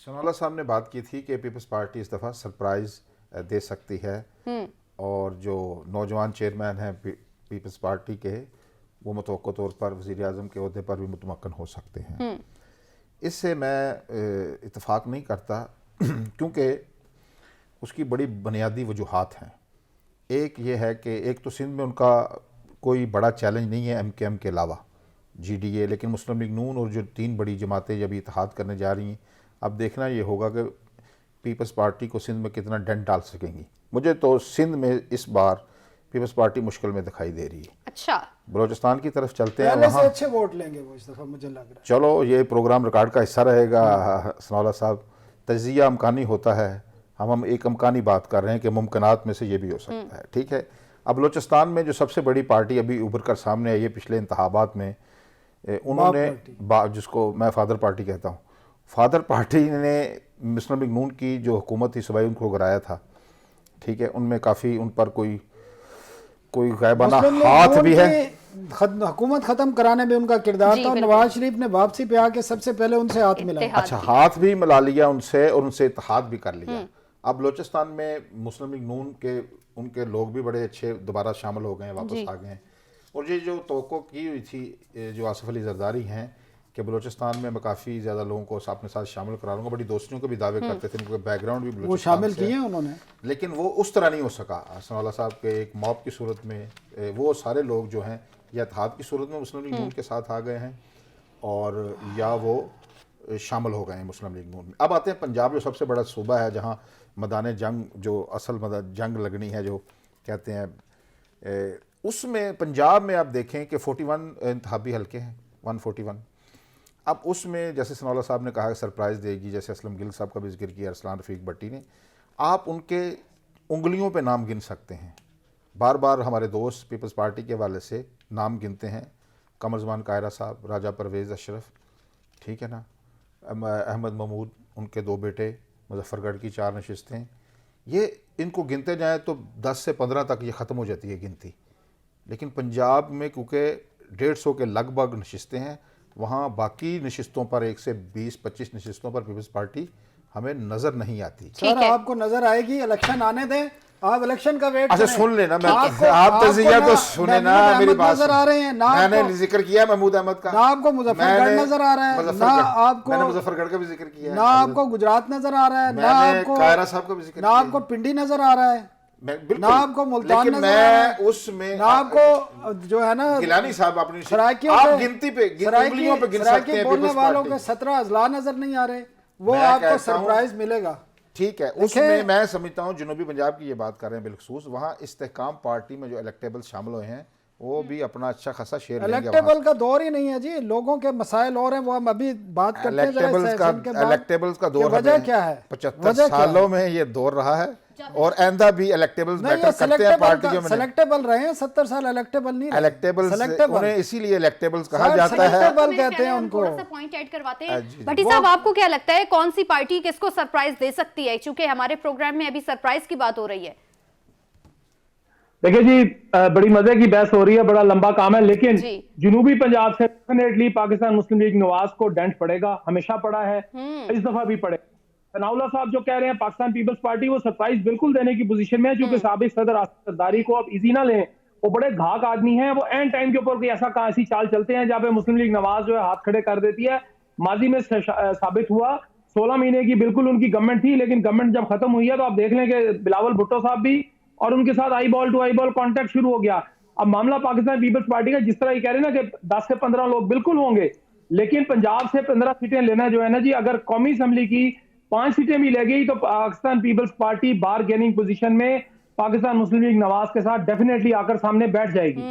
सनाउल्लाह साहब ने बात की थी कि पीपल्स पार्टी इस दफ़ा सरप्राइज दे सकती है और जो नौजवान चेयरमैन हैं पीपल्स पार्टी के, वो मुतवक्को तौर पर वज़ीर आज़म के अहदे पर भी मुतमक्कन हो सकते हैं। इससे मैं इत्तेफाक नहीं करता क्योंकि उसकी बड़ी बुनियादी वजूहात हैं। एक ये है कि एक तो सिंध में उनका कोई बड़ा चैलेंज नहीं है MKM के अलावा, GDA, लेकिन मुस्लिम लीग नून और जो 3 बड़ी जमातें जब इत्तेहाद करने जा रही हैं, अब देखना ये होगा कि पीपल्स पार्टी को सिंध में कितना डेंट डाल सकेंगी। मुझे तो सिंध में इस बार पीपल्स पार्टी मुश्किल में दिखाई दे रही है। अच्छा, बलूचिस्तान की तरफ चलते हैं, पहले वहाँ से अच्छे वोट लेंगे वो इस दफा, मुझे लग रहा है। चलो ये प्रोग्राम रिकॉर्ड का हिस्सा रहेगा। सनाउल्लाह साहब, तजिया अमकानी होता है, हम एक अमकानी बात कर रहे हैं कि मुमकिनात में से ये भी हो सकता है। ठीक है, अब बलूचिस्तान में जो सबसे बड़ी पार्टी अभी उभर कर सामने आई है पिछले इंतखाबात में, उन्होंने जिसको मैं फादर पार्टी कहता हूँ, फादर पार्टी ने मुस्लिम लीग नून की जो हुकूमत थी सूबाई उनको गिराया था। ठीक है, उनमें काफ़ी उन पर कोई गायबाना हाथ भी है। हुकूमत खत्म कराने में उनका किरदार था। नवाज शरीफ ने वापसी पे आके सबसे पहले उनसे हाथ मिलाया। अच्छा, हाथ भी मिला लिया उनसे और उनसे इत्तेहाद भी कर लिया। अब बलूचिस्तान में मुस्लिम लीग नून के उनके लोग भी बड़े अच्छे दोबारा शामिल हो गए हैं, वापस आ गए हैं। और ये जो तवक्को की हुई थी जो आसिफ अली जरदारी हैं कि बलूचिस्तान में मैं काफ़ी ज़्यादा लोगों को अपने साथ शामिल करा लूँगा, बड़ी दोस्तियों के भी दावे करते थे, उनके बैकग्राउंड भी वो शामिल किए उन्होंने, लेकिन वो उस तरह नहीं हो सका। सनाउल्लाह साहब के एक मॉब की सूरत में वो सारे लोग जो हैं या इत्तेहाद की सूरत में मुस्लिम लीग नून के साथ आ गए हैं और या वो शामिल हो गए हैं मुस्लिम लीग नून में। अब आते हैं पंजाब, जो सबसे बड़ा सूबा है जहाँ मैदान जंग, जो असल जंग लगनी है जो कहते हैं, उसमें पंजाब में आप देखें कि 41 इंतखाबी हल्के हैं, 141। अब उसमें जैसे सनाउल्लाह साहब ने कहा कि सरप्राइज़ देगी, जैसे असलम गिल साहब का भी जिक्र किया, अरसलान रफ़ीक भट्टी ने, आप उनके उंगलियों पे नाम गिन सकते हैं। बार बार हमारे दोस्त पीपल्स पार्टी के हवाले से नाम गिनते हैं, कमरजमान कायरा साहब, राजा परवेज़ अशरफ, ठीक है ना, अहमद महमूद, उनके 2 बेटे, मुजफ्फरगढ़ की 4 नशिस्तें, ये इनको गिनते जाएँ तो 10 से 15 तक ये ख़त्म हो जाती है गिनती। लेकिन पंजाब में क्योंकि 150 के लगभग नशिस्तें हैं, वहाँ बाकी नशिस्तों पर 1 से 20-25 नशिस्तों पर पीपल्स पार्टी हमें नज़र नहीं आती। सर आपको नज़र आएगी, इलेक्शन आने दें, आप इलेक्शन का वेट अच्छा सुन लेना, मैं आप तज़िया तो सुने ना, मेरी बात नजर आ रहे हैं ना, मैंने जिक्र किया महमूद अहमद का, ना आपको मुजफ्फरगढ़ नजर आ रहा है, ना आपको मैंने मुजफ्फरगढ़ का भी जिक्र किया, ना आपको गुजरात नजर आ रहा है, ना आपको कायरा साहब का भी जिक्र, ना आपको पिंडी नजर आ रहा है, ना आपको मुल्तान नजर आ रहा है, उसमें ना आपको जो है ना गिलानी साहब अपनी आप गिनती पे उंगलियों पे गिन सकते हैं, बोलने वालों के 17 अजला नजर नहीं आ रहे, वो आपको सरप्राइज मिलेगा। ठीक है, उसमें मैं समझता हूँ जनूबी पंजाब की ये बात कर रहे हैं बिलखसूस, वहाँ इस्तेहकाम पार्टी में जो इलेक्टेबल शामिल हुए हैं वो भी अपना अच्छा खासा शेयर लेंगे। इलेक्टेबल का दौर ही नहीं है जी, लोगों के मसाइल और हैं, वो हम अभी बात करते हैं। इलेक्टेबल्स का दौर वजह क्या है? 75 सालों में ये दौर रहा है और आइंदा भी इलेक्टेबल्स बेटर करते हैं पार्टियों में। सेलेक्टेबल रहे हैं 70 साल, इलेक्टेबल नहीं, इलेक्टेबल्स उन्हें इसीलिए इलेक्टेबल्स कहा जाता है, सेलेक्टेबल कहते हैं उनको। थोड़ा सा पॉइंट ऐड करवाते हैं भट्टी साहब, आपको क्या लगता है कौन सी पार्टी किसको सरप्राइज दे सकती है, क्योंकि हमारे प्रोग्राम में अभी सरप्राइज की बात हो रही है। देखिए जी, बड़ी मजे की बहस हो रही है, बड़ा लंबा काम है, लेकिन जनूबी पंजाब से डेफिनेटली पाकिस्तान मुस्लिम लीग नवाज को डेंट पड़ेगा, हमेशा पड़ा है, इस दफा भी पड़ेगा। सनाउल्लाह साहब जो कह रहे हैं पाकिस्तान पीपल्स पार्टी वो सरप्राइज बिल्कुल देने की पोजीशन में है, क्योंकि साबिक सदर आसिफ जरदारी को आप इजी ना लें, वो बड़े घाक आदमी हैं, वो एंड टाइम के ऊपर कोई ऐसी चाल चलते हैं जहां पे मुस्लिम लीग नवाज जो है हाथ खड़े कर देती है। माजी में साबित हुआ, 16 महीने की बिल्कुल उनकी गवर्नमेंट थी, लेकिन गवर्नमेंट जब खत्म हुई है तो आप देख लें कि बिलावल भुट्टो साहब भी और उनके साथ eyeball to eyeball contact शुरू हो गया। अब मामला पाकिस्तान पीपल्स पार्टी का, जिस तरह ये कह रहे हैं ना कि 10 से 15 लोग बिल्कुल होंगे, लेकिन पंजाब से 15 सीटें लेना जो है ना जी, अगर कौमी असेंबली की 5 सीटें भी ले गई तो पाकिस्तान पीपल्स पार्टी बार गेनिंग पोजीशन में पाकिस्तान मुस्लिम लीग नवाज के साथ डेफिनेटली आकर सामने बैठ जाएगी।